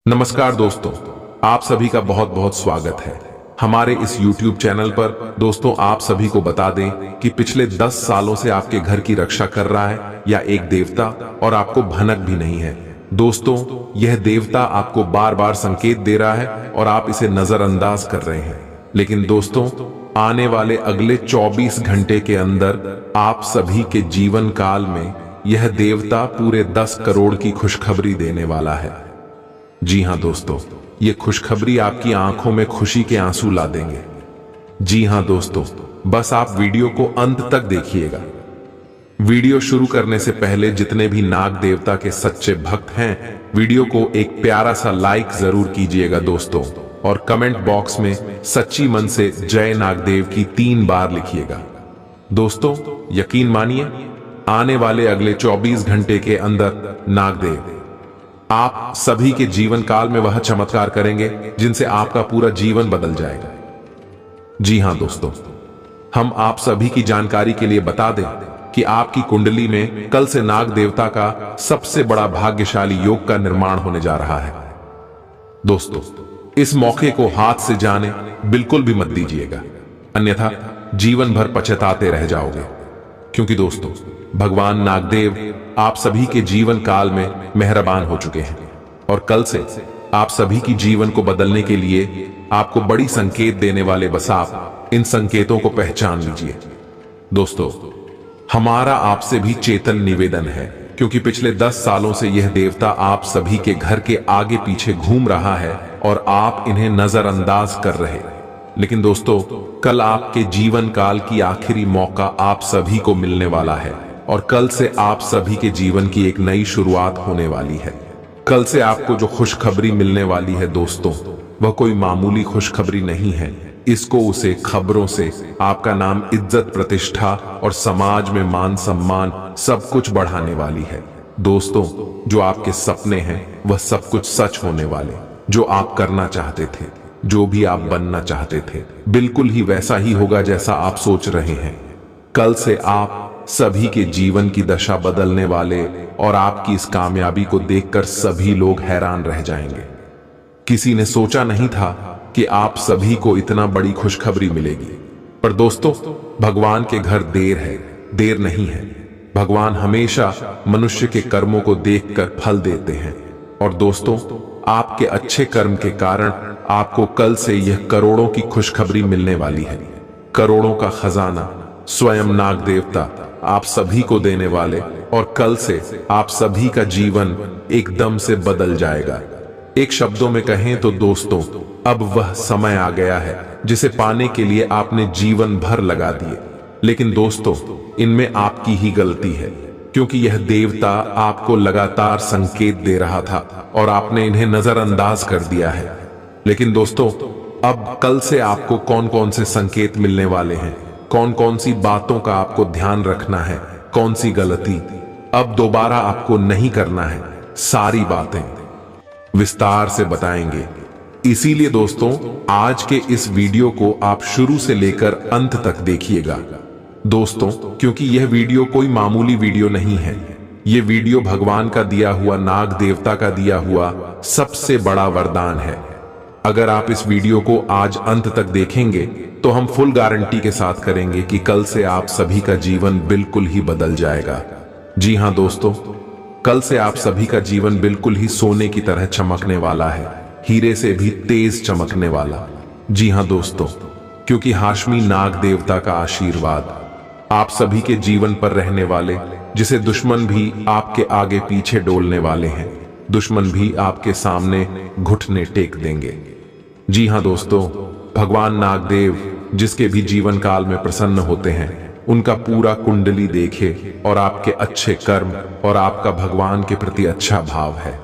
नमस्कार दोस्तों, आप सभी का बहुत बहुत स्वागत है हमारे इस YouTube चैनल पर। दोस्तों, आप सभी को बता दें कि पिछले 10 सालों से आपके घर की रक्षा कर रहा है या एक देवता, और आपको भनक भी नहीं है। दोस्तों, यह देवता आपको बार बार संकेत दे रहा है और आप इसे नजरअंदाज कर रहे हैं। लेकिन दोस्तों, आने वाले अगले 24 घंटे के अंदर आप सभी के जीवन काल में यह देवता पूरे 10 करोड़ की खुशखबरी देने वाला है। जी हां दोस्तों, ये खुशखबरी आपकी आंखों में खुशी के आंसू ला देंगे। जी हां दोस्तों, बस आप वीडियो को अंत तक देखिएगा। वीडियो शुरू करने से पहले जितने भी नाग देवता के सच्चे भक्त हैं, वीडियो को एक प्यारा सा लाइक जरूर कीजिएगा दोस्तों, और कमेंट बॉक्स में सच्ची मन से जय नागदेव की 3 बार लिखिएगा। दोस्तों, यकीन मानिए, आने वाले अगले 24 घंटे के अंदर नागदेव आप सभी के जीवन काल में वह चमत्कार करेंगे जिनसे आपका पूरा जीवन बदल जाएगा। जी हां दोस्तों, हम आप सभी की जानकारी के लिए बता दें कि आपकी कुंडली में कल से नाग देवता का सबसे बड़ा भाग्यशाली योग का निर्माण होने जा रहा है। दोस्तों, इस मौके को हाथ से जाने बिल्कुल भी मत दीजिएगा, अन्यथा जीवन भर पछताते रह जाओगे। क्योंकि दोस्तों, भगवान नागदेव आप सभी के जीवन काल में मेहरबान हो चुके हैं, और कल से आप सभी की जीवन को बदलने के लिए आपको बड़ी संकेत देने वाले बस आप इन संकेतों को पहचान लीजिए। दोस्तों, हमारा आपसे भी चेतन निवेदन है, क्योंकि पिछले 10 सालों से यह देवता आप सभी के घर के आगे पीछे घूम रहा है और आप इन्हें नजरअंदाज कर रहे हैं। लेकिन दोस्तों, कल आपके जीवन काल की आखिरी मौका आप सभी को मिलने वाला है, और कल से आप सभी के जीवन की एक नई शुरुआत होने वाली है। कल से आपको जो खुशखबरी मिलने वाली है दोस्तों, वह कोई मामूली खुशखबरी नहीं है। इसको उसे खबरों से आपका नाम, इज्जत, प्रतिष्ठा और समाज में मान सम्मान सब कुछ बढ़ाने वाली है। दोस्तों, जो आपके सपने हैं वह सब कुछ सच होने वाले। जो आप करना चाहते थे, जो भी आप बनना चाहते थे, बिल्कुल ही वैसा ही होगा जैसा आप सोच रहे हैं। कल से आप सभी के जीवन की दशा बदलने वाले, और आपकी इस कामयाबी को देखकर सभी लोग हैरान रह जाएंगे। किसी ने सोचा नहीं था कि आप सभी को इतना बड़ी खुशखबरी मिलेगी। पर दोस्तों, भगवान के घर देर है, देर नहीं है। भगवान हमेशा मनुष्य के कर्मों को देखकर फल देते हैं। और दोस्तों, आपके अच्छे कर्म के कारण आपको कल से यह करोड़ों की खुशखबरी मिलने वाली है। करोड़ों का खजाना स्वयं नाग देवता आप सभी को देने वाले, और कल से आप सभी का जीवन एकदम से बदल जाएगा। एक शब्दों में कहें तो दोस्तों, अब वह समय आ गया है जिसे पाने के लिए आपने जीवन भर लगा दिए। लेकिन दोस्तों, इनमें आपकी ही गलती है, क्योंकि यह देवता आपको लगातार संकेत दे रहा था और आपने इन्हें नजरअंदाज कर दिया है। लेकिन दोस्तों, अब कल से आपको कौन कौन से संकेत मिलने वाले हैं, कौन कौन सी बातों का आपको ध्यान रखना है, कौन सी गलती अब दोबारा आपको नहीं करना है, सारी बातें विस्तार से बताएंगे। इसीलिए दोस्तों, आज के इस वीडियो को आप शुरू से लेकर अंत तक देखिएगा दोस्तों, क्योंकि यह वीडियो कोई मामूली वीडियो नहीं है। यह वीडियो भगवान का दिया हुआ, नाग देवता का दिया हुआ सबसे बड़ा वरदान है। अगर आप इस वीडियो को आज अंत तक देखेंगे तो हम फुल गारंटी के साथ करेंगे कि कल से आप सभी का जीवन बिल्कुल ही बदल जाएगा। जी हां दोस्तों, कल से आप सभी का जीवन बिल्कुल ही सोने की तरह चमकने वाला है, हीरे से भी तेज चमकने वाला। जी हां दोस्तों, क्योंकि हाशमी नाग देवता का आशीर्वाद आप सभी के जीवन पर रहने वाले, जिसे दुश्मन भी आपके आगे पीछे डोलने वाले हैं। दुश्मन भी आपके सामने घुटने टेक देंगे। जी हां दोस्तों, भगवान नागदेव जिसके भी जीवन काल में प्रसन्न होते हैं, उनका पूरा कुंडली देखे और आपके अच्छे कर्म और आपका भगवान के प्रति अच्छा भाव है।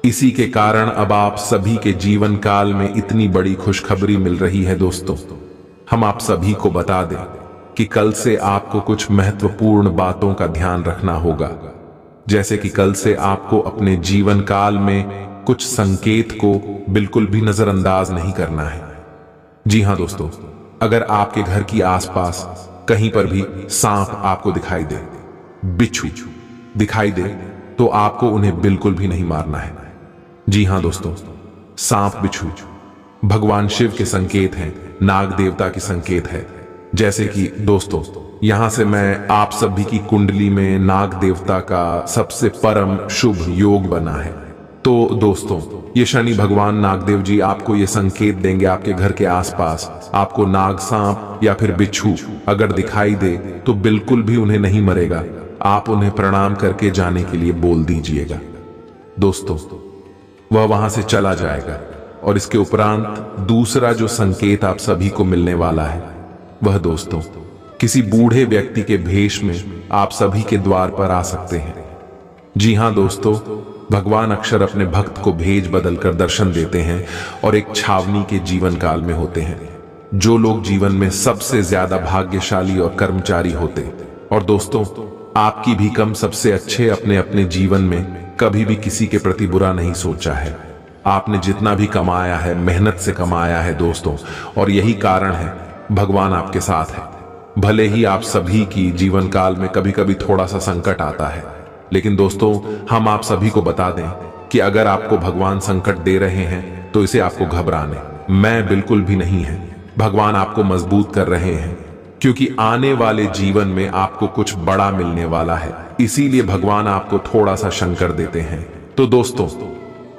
इसी के कारण अब आप सभी के जीवन काल में इतनी बड़ी खुशखबरी मिल रही है। दोस्तों, हम आप सभी को बता दें कि कल से आपको कुछ महत्वपूर्ण बातों का ध्यान रखना होगा। जैसे कि कल से आपको अपने जीवन काल में कुछ संकेत को बिल्कुल भी नजरअंदाज नहीं करना है। जी हां दोस्तों, अगर आपके घर की आसपास कहीं पर भी सांप आपको दिखाई दे, बिच्छू दिखाई दे, तो आपको उन्हें बिल्कुल भी नहीं मारना है। जी हाँ दोस्तों, सांप बिच्छू भगवान शिव के संकेत हैं, नाग देवता की संकेत है। जैसे कि दोस्तों, यहां से मैं आप सभी की कुंडली में नाग देवता का सबसे परम शुभ योग बना है। तो दोस्तों, ये शनि भगवान नागदेव जी आपको ये संकेत देंगे, आपके घर के आसपास आपको नाग, सांप या फिर बिच्छू अगर दिखाई दे तो बिल्कुल भी उन्हें नहीं मरेगा, आप उन्हें प्रणाम करके जाने के लिए बोल दीजिएगा। दोस्तों, वह वहां से चला जाएगा। और इसके उपरांत दूसरा जो संकेत आप सभी को मिलने वाला है, वह दोस्तों किसी बूढ़े व्यक्ति के भेष में आप सभी के द्वार पर आ सकते हैं। जी हां दोस्तों, भगवान अक्सर अपने भक्त को भेष बदलकर दर्शन देते हैं और एक छावनी के जीवन काल में होते हैं। जो लोग जीवन में सबसे ज्यादा भाग्यशाली और कर्मचारी होते, और दोस्तों आपकी भी कम सबसे अच्छे अपने अपने जीवन में कभी भी किसी के प्रति बुरा नहीं सोचा है। आपने जितना भी कमाया है मेहनत से कमाया है दोस्तों, और यही कारण है भगवान आपके साथ है। भले ही आप सभी की जीवन काल में कभी कभी थोड़ा सा संकट आता है, लेकिन दोस्तों हम आप सभी को बता दें कि अगर आपको भगवान संकट दे रहे हैं तो इसे आपको घबराने मैं बिल्कुल भी नहीं है। भगवान आपको मजबूत कर रहे हैं, क्योंकि आने वाले जीवन में आपको कुछ बड़ा मिलने वाला है, इसीलिए भगवान आपको थोड़ा सा संकट देते हैं। तो दोस्तों,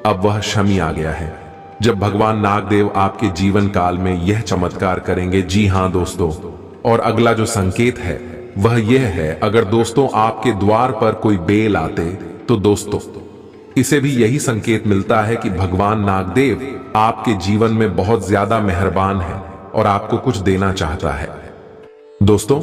अब वह समय आ गया है जब भगवान नागदेव आपके जीवन काल में यह चमत्कार करेंगे। जी हां दोस्तों, और अगला जो संकेत है वह यह है, अगर दोस्तों आपके द्वार पर कोई बेल आते तो दोस्तों इसे भी यही संकेत मिलता है कि भगवान नागदेव आपके जीवन में बहुत ज्यादा मेहरबान है और आपको कुछ देना चाहता है। दोस्तों,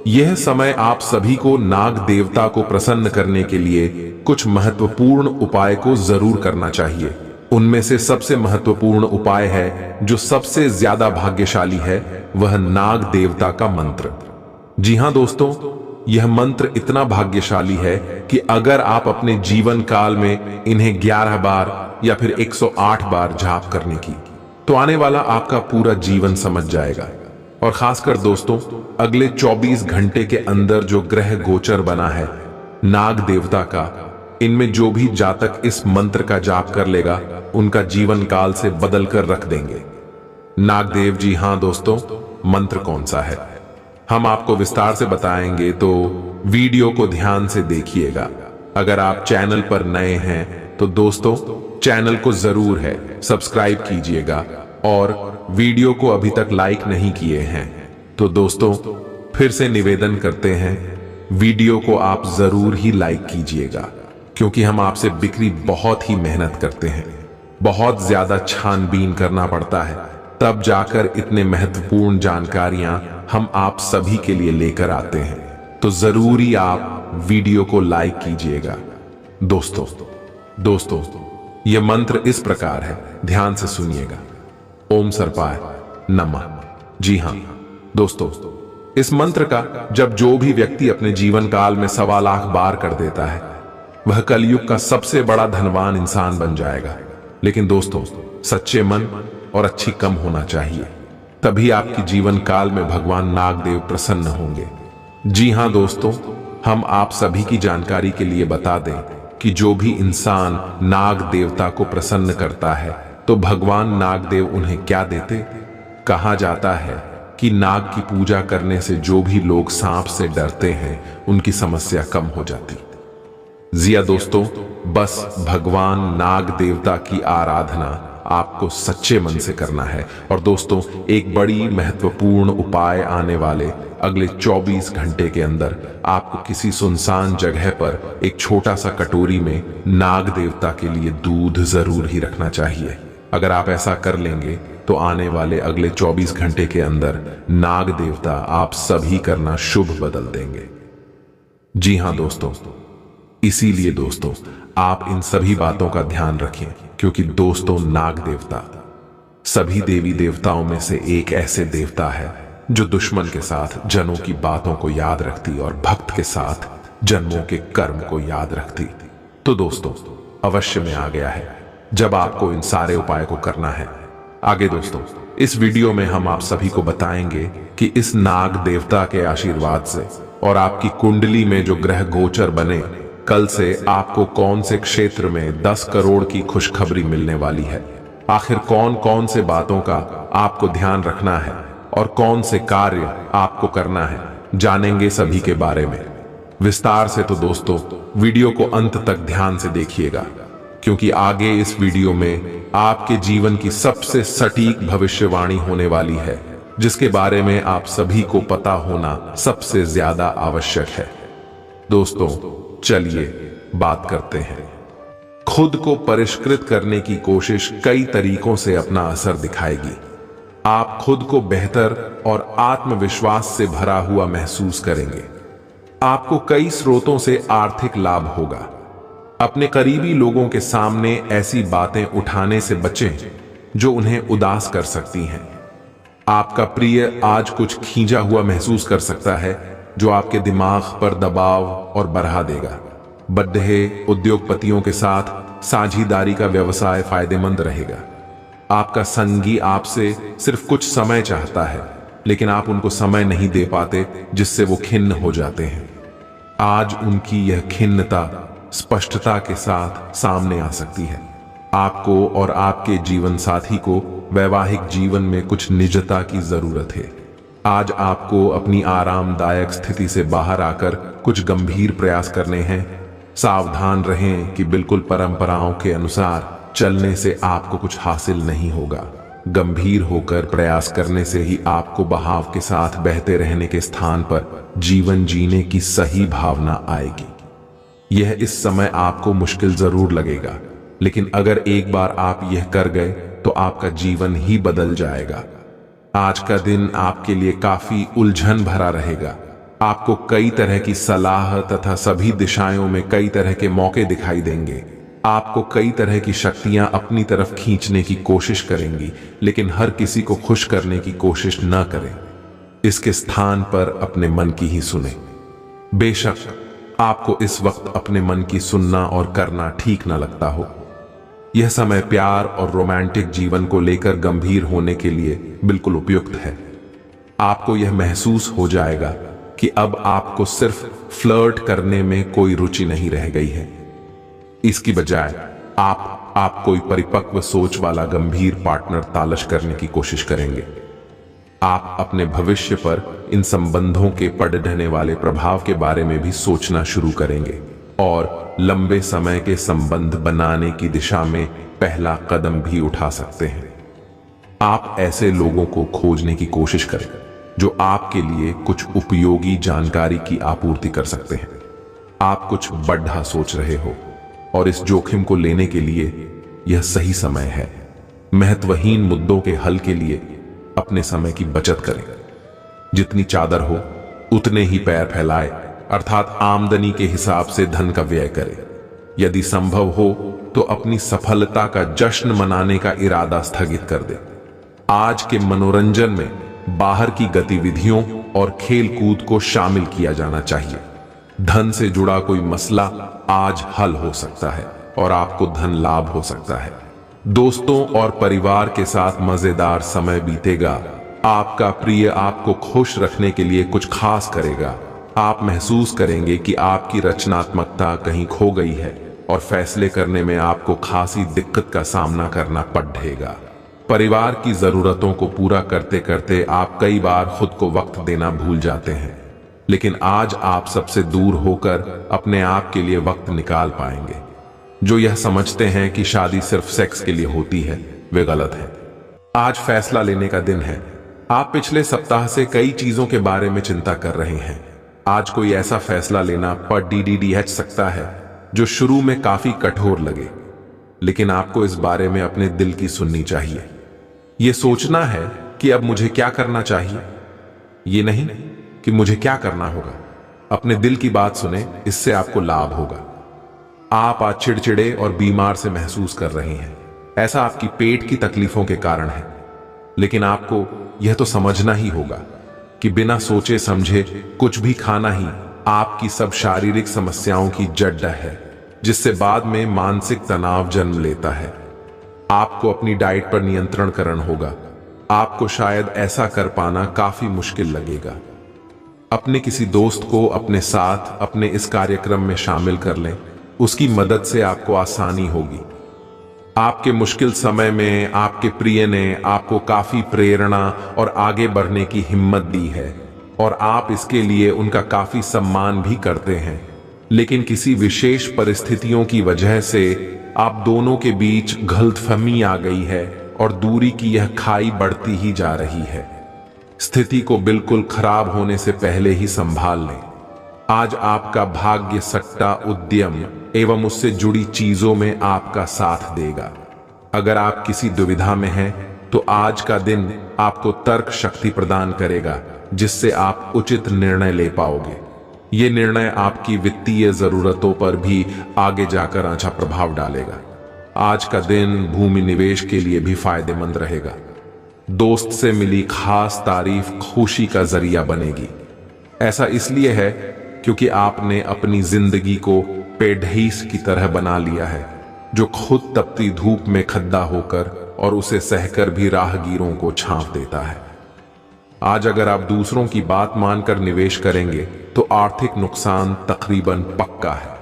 यह समय आप सभी को नाग देवता को प्रसन्न करने के लिए कुछ महत्वपूर्ण उपाय को जरूर करना चाहिए। उनमें से सबसे महत्वपूर्ण उपाय है, जो सबसे ज्यादा भाग्यशाली है, वह नाग देवता का मंत्र। जी हां दोस्तों, यह मंत्र इतना भाग्यशाली है कि अगर आप अपने जीवन काल में इन्हें 11 बार या फिर 108 बार जाप करने की, तो आने वाला आपका पूरा जीवन समझ जाएगा। और खासकर दोस्तों, अगले 24 घंटे के अंदर जो ग्रह गोचर बना है नाग देवता का, इनमें जो भी जातक इस मंत्र का जाप कर लेगा उनका जीवन काल से बदल कर रख देंगे नागदेव जी। हां दोस्तों, मंत्र कौन सा है हम आपको विस्तार से बताएंगे, तो वीडियो को ध्यान से देखिएगा। अगर आप चैनल पर नए हैं तो दोस्तों चैनल को जरूर है सब्सक्राइब कीजिएगा, और वीडियो को अभी तक लाइक नहीं किए हैं तो दोस्तों फिर से निवेदन करते हैं, वीडियो को आप जरूर ही लाइक कीजिएगा, क्योंकि हम आपसे बिक्री बहुत ही मेहनत करते हैं, बहुत ज्यादा छानबीन करना पड़ता है, तब जाकर इतने महत्वपूर्ण जानकारियां हम आप सभी के लिए लेकर आते हैं। तो जरूरी आप वीडियो को लाइक कीजिएगा। दोस्तों यह मंत्र इस प्रकार है, ध्यान से सुनिएगा। ओम सर्पाय नमः। जी हां दोस्तों, इस मंत्र का जब जो भी व्यक्ति अपने जीवन काल में 1.25 लाख बार कर देता है, वह कलयुग का सबसे बड़ा धनवान इंसान बन जाएगा। लेकिन दोस्तों, सच्चे मन और अच्छी कर्म होना चाहिए, तभी आपकी जीवन काल में भगवान नागदेव प्रसन्न होंगे। जी हां दोस्तों, हम आप सभी की जानकारी के लिए बता दें कि जो भी इंसान नाग देवता को प्रसन्न करता है तो भगवान नागदेव उन्हें क्या देते। कहा जाता है कि नाग की पूजा करने से जो भी लोग सांप से डरते हैं उनकी समस्या कम हो जाती। जिया दोस्तों, बस भगवान नाग देवता की आराधना आपको सच्चे मन से करना है। और दोस्तों, एक बड़ी महत्वपूर्ण उपाय आने वाले अगले 24 घंटे के अंदर आपको किसी सुनसान जगह पर एक छोटा सा कटोरी में नाग देवता के लिए दूध जरूर ही रखना चाहिए। अगर आप ऐसा कर लेंगे तो आने वाले अगले 24 घंटे के अंदर नाग देवता आप सभी करना शुभ बदल देंगे। जी हां दोस्तों, इसीलिए दोस्तों आप इन सभी बातों का ध्यान रखें, क्योंकि दोस्तों नाग देवता सभी देवी देवताओं में से एक ऐसे देवता है जो दुश्मन के साथ जनों की बातों को याद रखती और भक्त के साथ जन्मों के कर्म को याद रखती। तो दोस्तों अवश्य में आ गया है जब आपको इन सारे उपाय को करना है। आगे दोस्तों इस वीडियो में हम आप सभी को बताएंगे कि इस नाग देवता के आशीर्वाद से और आपकी कुंडली में जो ग्रह गोचर बने कल से आपको कौन से क्षेत्र में 10 करोड़ की खुशखबरी मिलने वाली है, आखिर कौन कौन से बातों का आपको ध्यान रखना है और कौन से कार्य आपको करना है, जानेंगे सभी के बारे में विस्तार से। तो दोस्तों, वीडियो को अंत तक ध्यान से देखिएगा, क्योंकि आगे इस वीडियो में आपके जीवन की सबसे सटीक भविष्यवाणी होने वाली है, जिसके बारे में आप सभी को पता होना सबसे ज्यादा आवश्यक है। दोस्तों, चलिए बात करते हैं। खुद को परिष्कृत करने की कोशिश कई तरीकों से अपना असर दिखाएगी। आप खुद को बेहतर और आत्मविश्वास से भरा हुआ महसूस करेंगे। आपको कई स्रोतों से आर्थिक लाभ होगा। अपने करीबी लोगों के सामने ऐसी बातें उठाने से बचें जो उन्हें उदास कर सकती हैं। आपका प्रिय आज कुछ खींचा हुआ महसूस कर सकता है, जो आपके दिमाग पर दबाव और बढ़ा देगा। बड़े उद्योगपतियों के साथ साझेदारी का व्यवसाय फायदेमंद रहेगा। आपका संगी आपसे सिर्फ कुछ समय चाहता है, लेकिन आप उनको समय नहीं दे पाते, जिससे वो खिन्न हो जाते हैं। आज उनकी यह खिन्नता स्पष्टता के साथ सामने आ सकती है। आपको और आपके जीवन साथी को वैवाहिक जीवन में कुछ निजता की जरूरत है। आज आपको अपनी आरामदायक स्थिति से बाहर आकर कुछ गंभीर प्रयास करने हैं। सावधान रहें कि बिल्कुल परंपराओं के अनुसार चलने से आपको कुछ हासिल नहीं होगा। गंभीर होकर प्रयास करने से ही आपको बहाव के साथ बहते रहने के स्थान पर जीवन जीने की सही भावना आएगी। यह इस समय आपको मुश्किल जरूर लगेगा, लेकिन अगर एक बार आप यह कर गए तो आपका जीवन ही बदल जाएगा। आज का दिन आपके लिए काफी उलझन भरा रहेगा। आपको कई तरह की सलाह तथा सभी दिशाओं में कई तरह के मौके दिखाई देंगे। आपको कई तरह की शक्तियां अपनी तरफ खींचने की कोशिश करेंगी, लेकिन हर किसी को खुश करने की कोशिश न करें। इसके स्थान पर अपने मन की ही सुने। बेशक आपको इस वक्त अपने मन की सुनना और करना ठीक न लगता हो। यह समय प्यार और रोमांटिक जीवन को लेकर गंभीर होने के लिए बिल्कुल उपयुक्त है। आपको यह महसूस हो जाएगा कि अब आपको सिर्फ फ्लर्ट करने में कोई रुचि नहीं रह गई है। इसकी बजाय आप कोई परिपक्व सोच वाला गंभीर पार्टनर तलाश करने की कोशिश करेंगे। आप अपने भविष्य पर इन संबंधों के पड़ रहने वाले प्रभाव के बारे में भी सोचना शुरू करेंगे और लंबे समय के संबंध बनाने की दिशा में पहला कदम भी उठा सकते हैं। आप ऐसे लोगों को खोजने की कोशिश करें जो आपके लिए कुछ उपयोगी जानकारी की आपूर्ति कर सकते हैं। आप कुछ बड़ा सोच रहे हो और इस जोखिम को लेने के लिए यह सही समय है। महत्वहीन मुद्दों के हल के लिए अपने समय की बचत करें। जितनी चादर हो उतने ही पैर फैलाए, अर्थात आमदनी के हिसाब से धन का व्यय करें। यदि संभव हो तो अपनी सफलता का जश्न मनाने का इरादा स्थगित कर दे। आज के मनोरंजन में बाहर की गतिविधियों और खेल कूद को शामिल किया जाना चाहिए। धन से जुड़ा कोई मसला आज हल हो सकता है और आपको धन लाभ हो सकता है। दोस्तों और परिवार के साथ मजेदार समय बीतेगा। आपका प्रिय आपको खुश रखने के लिए कुछ खास करेगा। आप महसूस करेंगे कि आपकी रचनात्मकता कहीं खो गई है और फैसले करने में आपको खासी दिक्कत का सामना करना पड़ेगा। परिवार की जरूरतों को पूरा करते करते आप कई बार खुद को वक्त देना भूल जाते हैं, लेकिन आज आप सबसे दूर होकर अपने आप के लिए वक्त निकाल पाएंगे। जो यह समझते हैं कि शादी सिर्फ सेक्स के लिए होती है, वे गलत हैं। आज फैसला लेने का दिन है। आप पिछले सप्ताह से कई चीजों के बारे में चिंता कर रहे हैं। आज कोई ऐसा फैसला लेना पड़ सकता है जो शुरू में काफी कठोर लगे, लेकिन आपको इस बारे में अपने दिल की सुननी चाहिए। यह सोचना है कि अब मुझे क्या करना चाहिए, ये नहीं कि मुझे क्या करना होगा। अपने दिल की बात सुने, इससे आपको लाभ होगा। आप आज चिड़चिड़े और बीमार से महसूस कर रहे हैं। ऐसा आपकी पेट की तकलीफों के कारण है, लेकिन आपको यह तो समझना ही होगा कि बिना सोचे समझे कुछ भी खाना ही आपकी सब शारीरिक समस्याओं की जड़ है, जिससे बाद में मानसिक तनाव जन्म लेता है। आपको अपनी डाइट पर नियंत्रण करना होगा। आपको शायद ऐसा कर पाना काफी मुश्किल लगेगा। अपने किसी दोस्त को अपने साथ अपने इस कार्यक्रम में शामिल कर लें। उसकी मदद से आपको आसानी होगी। आपके मुश्किल समय में आपके प्रिय ने आपको काफी प्रेरणा और आगे बढ़ने की हिम्मत दी है और आप इसके लिए उनका काफी सम्मान भी करते हैं। लेकिन किसी विशेष परिस्थितियों की वजह से आप दोनों के बीच गलतफहमी आ गई है और दूरी की यह खाई बढ़ती ही जा रही है। स्थिति को बिल्कुल खराब होने से पहले ही संभाल लें। आज आपका भाग्य सट्टा, उद्यम एवं उससे जुड़ी चीजों में आपका साथ देगा। अगर आप किसी दुविधा में हैं तो आज का दिन आपको तर्क शक्ति प्रदान करेगा, जिससे आप उचित निर्णय ले पाओगे। ये निर्णय आपकी वित्तीय जरूरतों पर भी आगे जाकर अच्छा प्रभाव डालेगा। आज का दिन भूमि निवेश के लिए भी फायदेमंद रहेगा। दोस्त से मिली खास तारीफ खुशी का जरिया बनेगी। ऐसा इसलिए है क्योंकि आपने अपनी जिंदगी को पेढ़ीस की तरह बना लिया है, जो खुद तपती धूप में खद्दा होकर और उसे सहकर भी राहगीरों को छांव देता है। आज अगर आप दूसरों की बात मानकर निवेश करेंगे तो आर्थिक नुकसान तकरीबन पक्का है।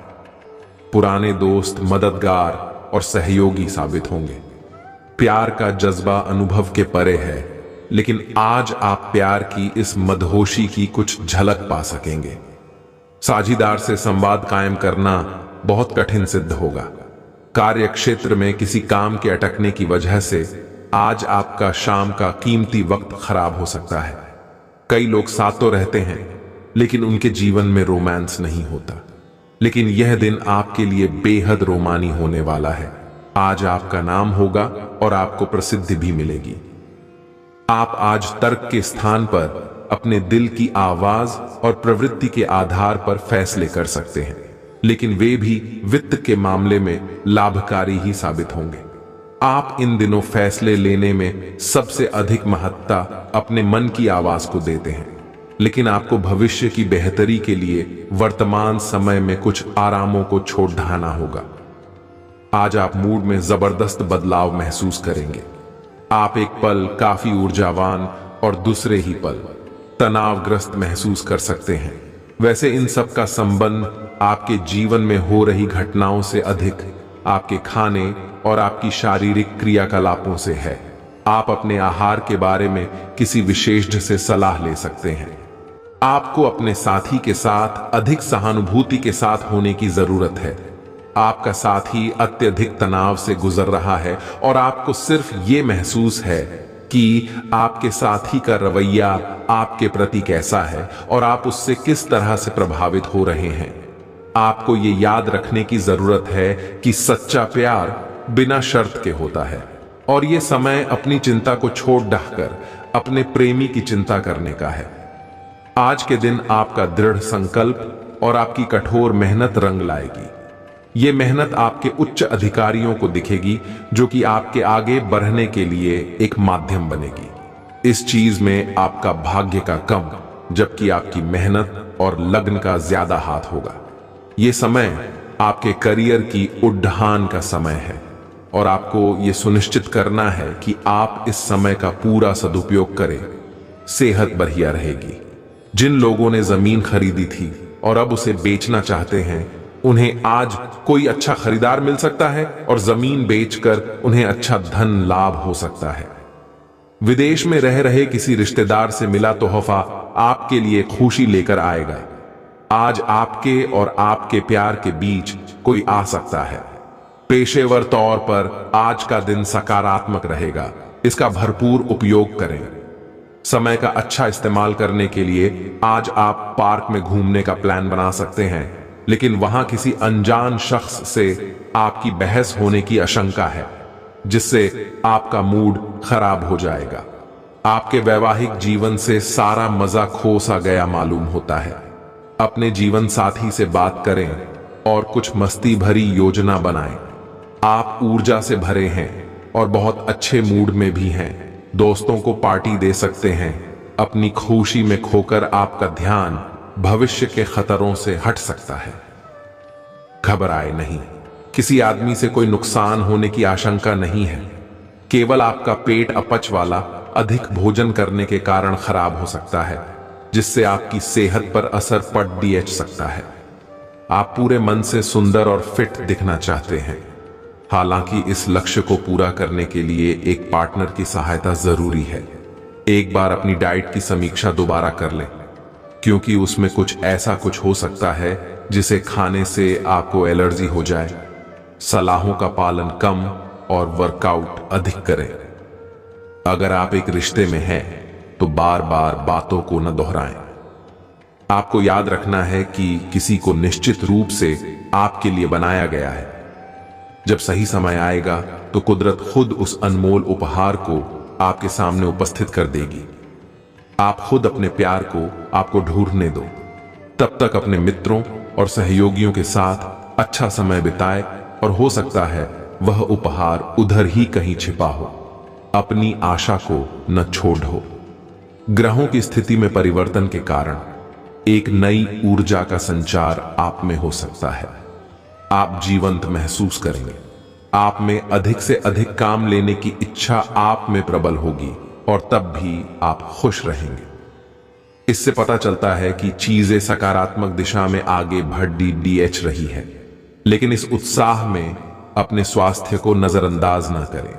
पुराने दोस्त मददगार और सहयोगी साबित होंगे। प्यार का जज्बा अनुभव के परे है, लेकिन आज आप प्यार की इस मदहोशी की कुछ झलक पा सकेंगे। साझीदार से संवाद कायम करना बहुत कठिन सिद्ध होगा। कार्य क्षेत्र में किसी काम के अटकने की वजह से आज आपका शाम का कीमती वक्त खराब हो सकता है। कई लोग साथ तो रहते हैं लेकिन उनके जीवन में रोमांस नहीं होता। लेकिन यह दिन आपके लिए बेहद रोमानी होने वाला है। आज आपका नाम होगा और आपको प्रसिद्धि भी मिलेगी। आप आज तर्क के स्थान पर अपने दिल की आवाज और प्रवृत्ति के आधार पर फैसले कर सकते हैं, लेकिन वे भी वित्त के मामले में लाभकारी ही साबित होंगे। आप इन दिनों फैसले लेने में सबसे अधिक महत्ता अपने मन की आवाज को देते हैं, लेकिन आपको भविष्य की बेहतरी के लिए वर्तमान समय में कुछ आरामों को छोड़ ढाना होगा। आज आप मूड में जबरदस्त बदलाव महसूस करेंगे। आप एक पल काफी ऊर्जावान और दूसरे ही पल तनावग्रस्त महसूस कर सकते हैं। वैसे इन सब का संबंध आपके जीवन में हो रही घटनाओं से अधिक आपके खाने और आपकी शारीरिक क्रियाकलापों से है। आप अपने आहार के बारे में किसी विशेषज्ञ से सलाह ले सकते हैं। आपको अपने साथी के साथ अधिक सहानुभूति के साथ होने की जरूरत है। आपका साथी अत्यधिक तनाव से गुजर रहा है और आपको सिर्फ ये महसूस है कि आपके साथी का रवैया आपके प्रति कैसा है और आप उससे किस तरह से प्रभावित हो रहे हैं। आपको ये याद रखने की जरूरत है कि सच्चा प्यार बिना शर्त के होता है और ये समय अपनी चिंता को छोड़ ढाकर अपने प्रेमी की चिंता करने का है। आज के दिन आपका दृढ़ संकल्प और आपकी कठोर मेहनत रंग लाएगी। ये मेहनत आपके उच्च अधिकारियों को दिखेगी, जो कि आपके आगे बढ़ने के लिए एक माध्यम बनेगी। इस चीज में आपका भाग्य का कम, जबकि आपकी मेहनत और लगन का ज्यादा हाथ होगा। ये समय आपके करियर की उड्डान का समय है और आपको ये सुनिश्चित करना है कि आप इस समय का पूरा सदुपयोग करें। सेहत बढ़िया रहेगी। जिन लोगों ने जमीन खरीदी थी और अब उसे बेचना चाहते हैं, उन्हें आज कोई अच्छा खरीदार मिल सकता है और जमीन बेचकर उन्हें अच्छा धन लाभ हो सकता है। विदेश में रह रहे किसी रिश्तेदार से मिला तोहफा आपके लिए खुशी लेकर आएगा। आज आपके और आपके प्यार के बीच कोई आ सकता है। पेशेवर तौर पर आज का दिन सकारात्मक रहेगा। इसका भरपूर उपयोग करें। समय का अच्छा इस्तेमाल करने के लिए आज आप पार्क में घूमने का प्लान बना सकते हैं, लेकिन वहां किसी अनजान शख्स से आपकी बहस होने की आशंका है, जिससे आपका मूड खराब हो जाएगा। आपके वैवाहिक जीवन से सारा मजा खो सा गया मालूम होता है। अपने जीवन साथी से बात करें और कुछ मस्ती भरी योजना बनाएं। आप ऊर्जा से भरे हैं और बहुत अच्छे मूड में भी हैं। दोस्तों को पार्टी दे सकते हैं। अपनी खुशी में खोकर आपका ध्यान भविष्य के खतरों से हट सकता है। घबराए नहीं। किसी आदमी से कोई नुकसान होने की आशंका नहीं है। केवल आपका पेट अपच वाला अधिक भोजन करने के कारण खराब हो सकता है। जिससे आपकी सेहत पर असर पड़ डीएच सकता है। आप पूरे मन से सुंदर और फिट दिखना चाहते हैं। हालांकि इस लक्ष्य को पूरा करने के लिए एक पार्टनर की सहायता जरूरी है। एक बार अपनी डाइट की समीक्षा दोबारा कर लें, क्योंकि उसमें कुछ हो सकता है जिसे खाने से आपको एलर्जी हो जाए। सलाहों का पालन कम और वर्कआउट अधिक करें। अगर आप एक रिश्ते में हैं तो बार बार बातों को न दोहराएं। आपको याद रखना है कि किसी को निश्चित रूप से आपके लिए बनाया गया है। जब सही समय आएगा तो कुदरत खुद उस अनमोल उपहार को आपके सामने उपस्थित कर देगी। आप खुद अपने प्यार को आपको ढूंढने दो। तब तक अपने मित्रों और सहयोगियों के साथ अच्छा समय बिताए और हो सकता है वह उपहार उधर ही कहीं छिपा हो। अपनी आशा को न छोड़ो। ग्रहों की स्थिति में परिवर्तन के कारण एक नई ऊर्जा का संचार आप में हो सकता है। आप जीवंत महसूस करेंगे। आप में अधिक से अधिक काम लेने की इच्छा आप में प्रबल होगी और तब भी आप खुश रहेंगे। इससे पता चलता है कि चीजें सकारात्मक दिशा में आगे बढ़ डीएच रही है। लेकिन इस उत्साह में अपने स्वास्थ्य को नजरअंदाज ना करें।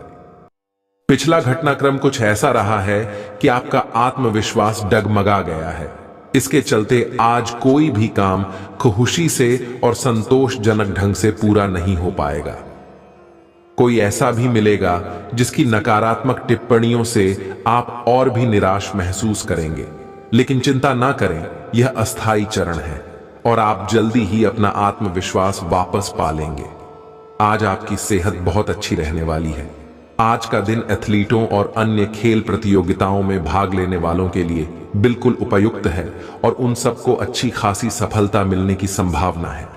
पिछला घटनाक्रम कुछ ऐसा रहा है कि आपका आत्मविश्वास डगमगा गया है। इसके चलते आज कोई भी काम खुशी से और संतोषजनक ढंग से पूरा नहीं हो पाएगा। कोई ऐसा भी मिलेगा जिसकी नकारात्मक टिप्पणियों से आप और भी निराश महसूस करेंगे। लेकिन चिंता ना करें, यह अस्थायी चरण है और आप जल्दी ही अपना आत्मविश्वास वापस पा लेंगे। आज आपकी सेहत बहुत अच्छी रहने वाली है। आज का दिन एथलीटों और अन्य खेल प्रतियोगिताओं में भाग लेने वालों के लिए बिल्कुल उपयुक्त है और उन सबको अच्छी खासी सफलता मिलने की संभावना है।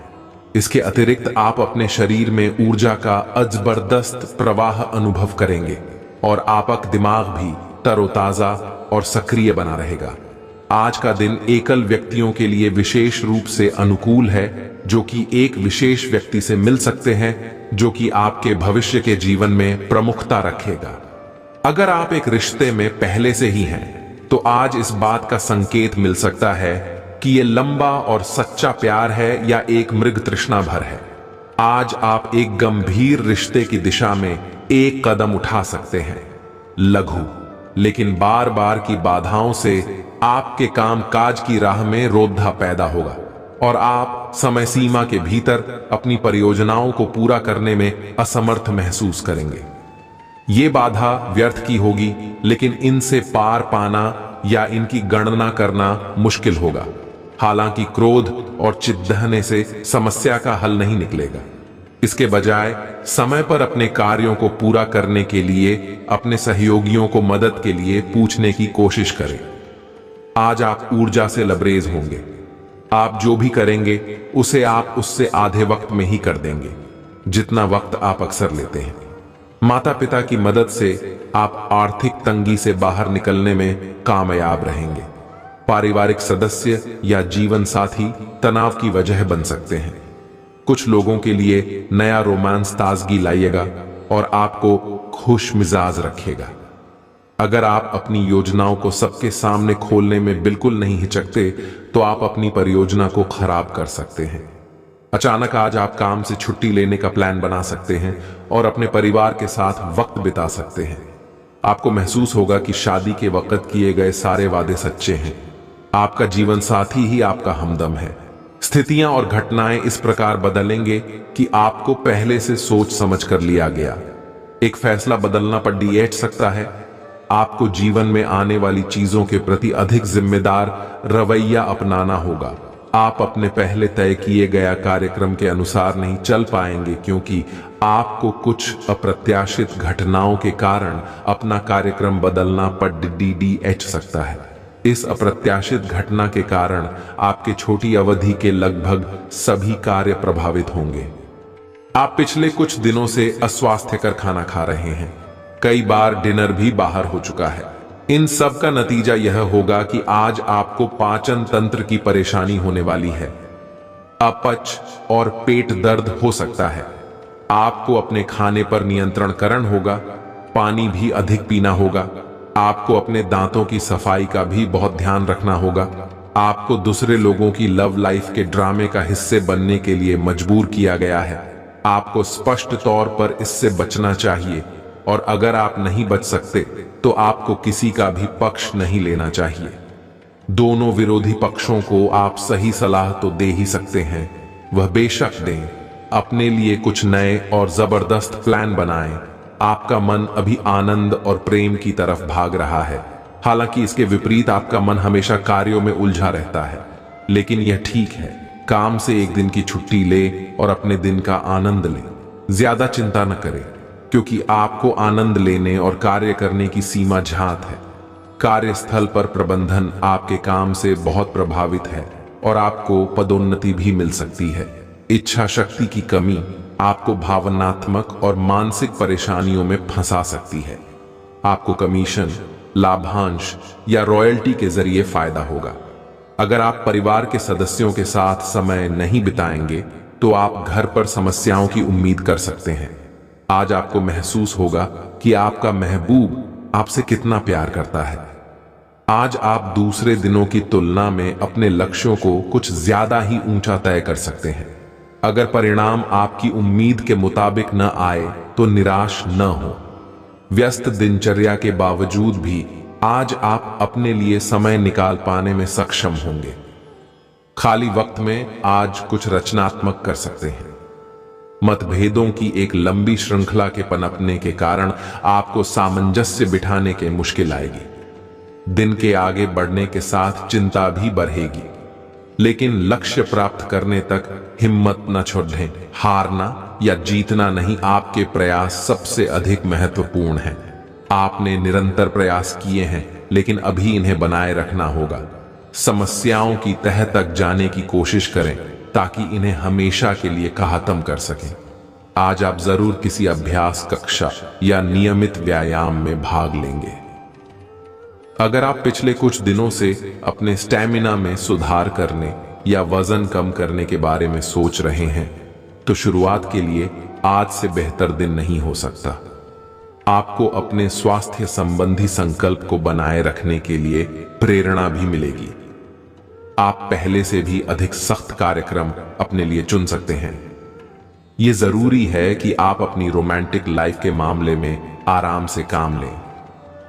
इसके अतिरिक्त आप अपने शरीर में ऊर्जा का जबरदस्त प्रवाह अनुभव करेंगे और आपका दिमाग भी तरोताजा और सक्रिय बना रहेगा। आज का दिन एकल व्यक्तियों के लिए विशेष रूप से अनुकूल है, जो कि एक विशेष व्यक्ति से मिल सकते हैं जो कि आपके भविष्य के जीवन में प्रमुखता रखेगा। अगर आप एक रिश्ते में पहले से ही हैं तो आज इस बात का संकेत मिल सकता है कि यह लंबा और सच्चा प्यार है या एक मृग तृष्णा भर है। आज आप एक गंभीर रिश्ते की दिशा में एक कदम उठा सकते हैं। लघु लेकिन बार बार की बाधाओं से आपके कामकाज की राह में रोधा पैदा होगा और आप समय सीमा के भीतर अपनी परियोजनाओं को पूरा करने में असमर्थ महसूस करेंगे। ये बाधा व्यर्थ की होगी, लेकिन इनसे पार पाना या इनकी गणना करना मुश्किल होगा। हालांकि क्रोध और चिढ़ने से समस्या का हल नहीं निकलेगा। इसके बजाय समय पर अपने कार्यों को पूरा करने के लिए अपने सहयोगियों को मदद के लिए पूछने की कोशिश करें। आज आप ऊर्जा से लबरेज होंगे। आप जो भी करेंगे उसे आप उससे आधे वक्त में ही कर देंगे, जितना वक्त आप अक्सर लेते हैं। माता पिता की मदद से आप आर्थिक तंगी से बाहर निकलने में कामयाब रहेंगे। पारिवारिक सदस्य या जीवन साथी तनाव की वजह बन सकते हैं। कुछ लोगों के लिए नया रोमांस ताजगी लाएगा और आपको खुश मिजाज रखेगा। अगर आप अपनी योजनाओं को सबके सामने खोलने में बिल्कुल नहीं हिचकते तो आप अपनी परियोजना को खराब कर सकते हैं। अचानक आज आप काम से छुट्टी लेने का प्लान बना सकते हैं और अपने परिवार के साथ वक्त बिता सकते हैं। आपको महसूस होगा कि शादी के वक्त किए गए सारे वादे सच्चे हैं। आपका जीवन साथी ही आपका हमदम है। स्थितियां और घटनाएं इस प्रकार बदलेंगे कि आपको पहले से सोच समझ कर लिया गया एक फैसला बदलना पड़ डीएच सकता है। आपको जीवन में आने वाली चीजों के प्रति अधिक जिम्मेदार रवैया अपनाना होगा। आप अपने पहले तय किए गया कार्यक्रम के अनुसार नहीं चल पाएंगे, क्योंकि आपको कुछ अप्रत्याशित घटनाओं के कारण अपना कार्यक्रम बदलना पड़ डीएच सकता है। इस अप्रत्याशित घटना के कारण आपके छोटी अवधि के लगभग सभी कार्य प्रभावित होंगे। आप पिछले कुछ दिनों से अस्वास्थ्यकर खाना खा रहे हैं। कई बार डिनर भी बाहर हो चुका है। इन सब का नतीजा यह होगा कि आज आपको पाचन तंत्र की परेशानी होने वाली है। अपच और पेट दर्द हो सकता है। आपको अपने खाने पर नियंत्रण करना होगा। पानी भी अधिक पीना होगा। आपको अपने दांतों की सफाई का भी बहुत ध्यान रखना होगा। आपको दूसरे लोगों की लव लाइफ के ड्रामे का हिस्से बनने के लिए मजबूर किया गया है। आपको स्पष्ट तौर पर इससे बचना चाहिए, और अगर आप नहीं बच सकते तो आपको किसी का भी पक्ष नहीं लेना चाहिए। दोनों विरोधी पक्षों को आप सही सलाह तो दे ही सकते हैं, वह बेशक दें। अपने लिए कुछ नए और जबरदस्त प्लान बनाएं। आपका मन अभी आनंद और प्रेम की तरफ भाग रहा है, हालांकि इसके विपरीत आपका मन हमेशा कार्यों में उलझा रहता है। लेकिन यह ठीक है, काम से एक दिन की छुट्टी ले और अपने दिन का आनंद ले। ज्यादा चिंता न करें, क्योंकि आपको आनंद लेने और कार्य करने की सीमा ज्ञात है। कार्यस्थल पर प्रबंधन आपके काम से बहुत प्रभावित है और आपको पदोन्नति भी मिल सकती है। इच्छा शक्ति की कमी आपको भावनात्मक और मानसिक परेशानियों में फंसा सकती है। आपको कमीशन, लाभांश या रॉयल्टी के जरिए फायदा होगा। अगर आप परिवार के सदस्यों के साथ समय नहीं बिताएंगे तो आप घर पर समस्याओं की उम्मीद कर सकते हैं। आज आपको महसूस होगा कि आपका महबूब आपसे कितना प्यार करता है। आज आप दूसरे दिनों की तुलना में अपने लक्ष्यों को कुछ ज्यादा ही ऊंचा तय कर सकते हैं। अगर परिणाम आपकी उम्मीद के मुताबिक न आए तो निराश न हो। व्यस्त दिनचर्या के बावजूद भी आज आप अपने लिए समय निकाल पाने में सक्षम होंगे। खाली वक्त में आज कुछ रचनात्मक कर सकते हैं। मतभेदों की एक लंबी श्रृंखला के पनपने के कारण आपको सामंजस्य बिठाने के मुश्किल आएगी। दिन के आगे बढ़ने के साथ चिंता भी बढ़ेगी, लेकिन लक्ष्य प्राप्त करने तक हिम्मत न छोड़ें। हारना या जीतना नहीं, आपके प्रयास सबसे अधिक महत्वपूर्ण हैं। आपने निरंतर प्रयास किए हैं, लेकिन अभी इन्हें बनाए रखना होगा। समस्याओं की तह तक जाने की कोशिश करें ताकि इन्हें हमेशा के लिए खत्म कर सकें। आज आप जरूर किसी अभ्यास कक्षा या नियमित व्यायाम में भाग लेंगे। अगर आप पिछले कुछ दिनों से अपने स्टैमिना में सुधार करने या वजन कम करने के बारे में सोच रहे हैं, तो शुरुआत के लिए आज से बेहतर दिन नहीं हो सकता। आपको अपने स्वास्थ्य संबंधी संकल्प को बनाए रखने के लिए प्रेरणा भी मिलेगी। आप पहले से भी अधिक सख्त कार्यक्रम अपने लिए चुन सकते हैं। यह जरूरी है कि आप अपनी रोमांटिक लाइफ के मामले में आराम से काम लें।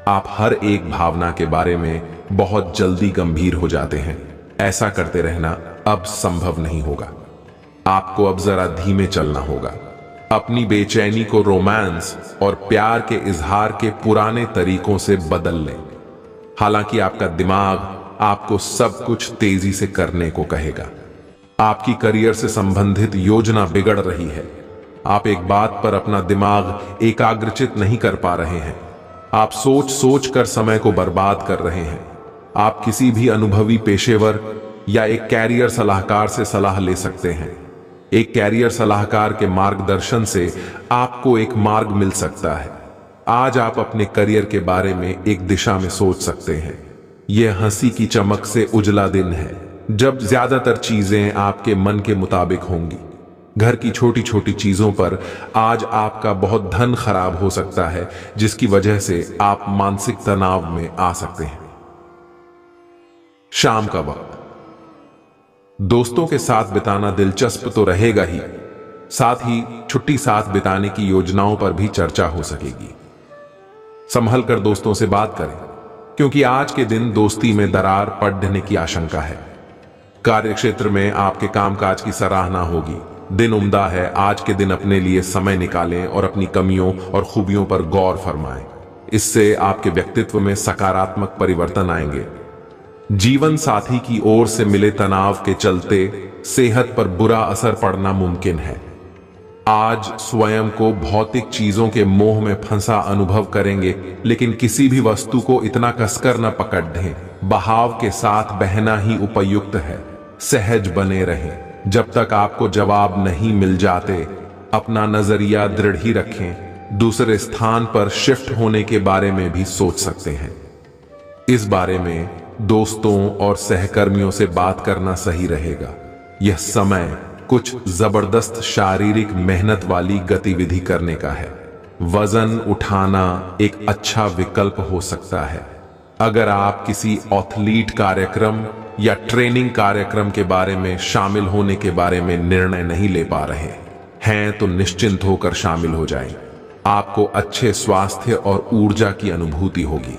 आप हर एक भावना के बारे में बहुत जल्दी गंभीर हो जाते हैं। ऐसा करते रहना अब संभव नहीं होगा। आपको अब जरा धीमे चलना होगा। अपनी बेचैनी को रोमांस और प्यार के इजहार के पुराने तरीकों से बदल लें। हालांकि आपका दिमाग आपको सब कुछ तेजी से करने को कहेगा। आपकी करियर से संबंधित योजना बिगड़ रही है। आप एक बात पर अपना दिमाग एकाग्रचित नहीं कर पा रहे हैं। आप सोच सोच कर समय को बर्बाद कर रहे हैं। आप किसी भी अनुभवी पेशेवर या एक कैरियर सलाहकार से सलाह ले सकते हैं। एक कैरियर सलाहकार के मार्गदर्शन से आपको एक मार्ग मिल सकता है। आज आप अपने करियर के बारे में एक दिशा में सोच सकते हैं। यह हंसी की चमक से उजला दिन है, जब ज्यादातर चीजें आपके मन के मुताबिक होंगी। घर की छोटी छोटी चीजों पर आज आपका बहुत धन खराब हो सकता है, जिसकी वजह से आप मानसिक तनाव में आ सकते हैं। शाम का वक्त दोस्तों के साथ बिताना दिलचस्प तो रहेगा ही, साथ ही छुट्टी साथ बिताने की योजनाओं पर भी चर्चा हो सकेगी। संभल कर दोस्तों से बात करें, क्योंकि आज के दिन दोस्ती में दरार पड़ने की आशंका है। कार्यक्षेत्र में आपके कामकाज की सराहना होगी। दिन उम्दा है। आज के दिन अपने लिए समय निकालें और अपनी कमियों और खूबियों पर गौर फरमाएं। इससे आपके व्यक्तित्व में सकारात्मक परिवर्तन आएंगे। जीवन साथी की ओर से मिले तनाव के चलते सेहत पर बुरा असर पड़ना मुमकिन है। आज स्वयं को भौतिक चीजों के मोह में फंसा अनुभव करेंगे, लेकिन किसी भी वस्तु को इतना कसकर न पकड़ दें। बहाव के साथ बहना ही उपयुक्त है। सहज बने रहें। जब तक आपको जवाब नहीं मिल जाते, अपना नजरिया दृढ़ ही रखें। दूसरे स्थान पर शिफ्ट होने के बारे में भी सोच सकते हैं। इस बारे में दोस्तों और सहकर्मियों से बात करना सही रहेगा। यह समय कुछ जबरदस्त शारीरिक मेहनत वाली गतिविधि करने का है। वजन उठाना एक अच्छा विकल्प हो सकता है। अगर आप किसी एथलीट कार्यक्रम या ट्रेनिंग कार्यक्रम के बारे में शामिल होने के बारे में निर्णय नहीं ले पा रहे हैं तो निश्चिंत होकर शामिल हो जाएं। आपको अच्छे स्वास्थ्य और ऊर्जा की अनुभूति होगी।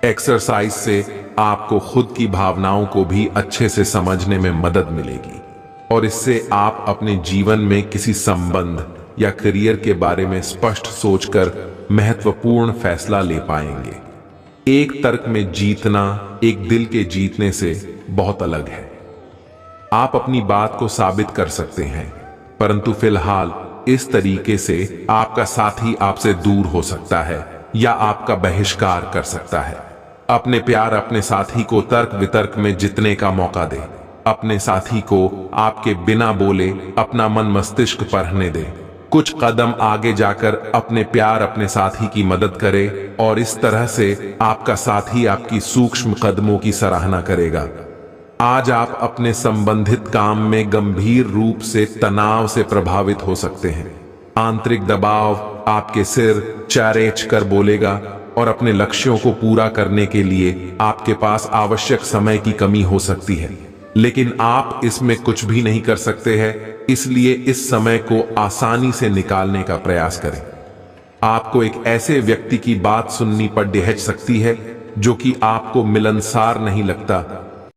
एक्सरसाइज से आपको खुद की भावनाओं को भी अच्छे से समझने में मदद मिलेगी और इससे आप अपने जीवन में किसी संबंध या करियर के बारे में स्पष्ट सोचकर महत्वपूर्ण फैसला ले पाएंगे। एक तर्क में जीतना एक दिल के जीतने से बहुत अलग है। आप अपनी बात को साबित कर सकते हैं, परंतु फिलहाल इस तरीके से आपका साथी आपसे दूर हो सकता है या आपका बहिष्कार कर सकता है। अपने प्यार अपने साथी को तर्क वितर्क में जितने का मौका दें। अपने साथी को आपके बिना बोले अपना मन मस्तिष्क पढ़ने दें। कुछ कदम आगे जाकर अपने प्यार अपने साथी की मदद करे और इस तरह से आपका साथी आपकी सूक्ष्म कदमों की सराहना करेगा। आज आप अपने संबंधित काम में गंभीर रूप से तनाव से प्रभावित हो सकते हैं। आंतरिक दबाव आपके सिर चैरेच कर बोलेगा और अपने लक्ष्यों को पूरा करने के लिए आपके पास आवश्यक समय की कमी हो सकती है, लेकिन आप इसमें कुछ भी नहीं कर सकते हैं। इसलिए इस समय को आसानी से निकालने का प्रयास करें। आपको एक ऐसे व्यक्ति की बात सुननी पड़ सकती है जो कि आपको मिलनसार नहीं लगता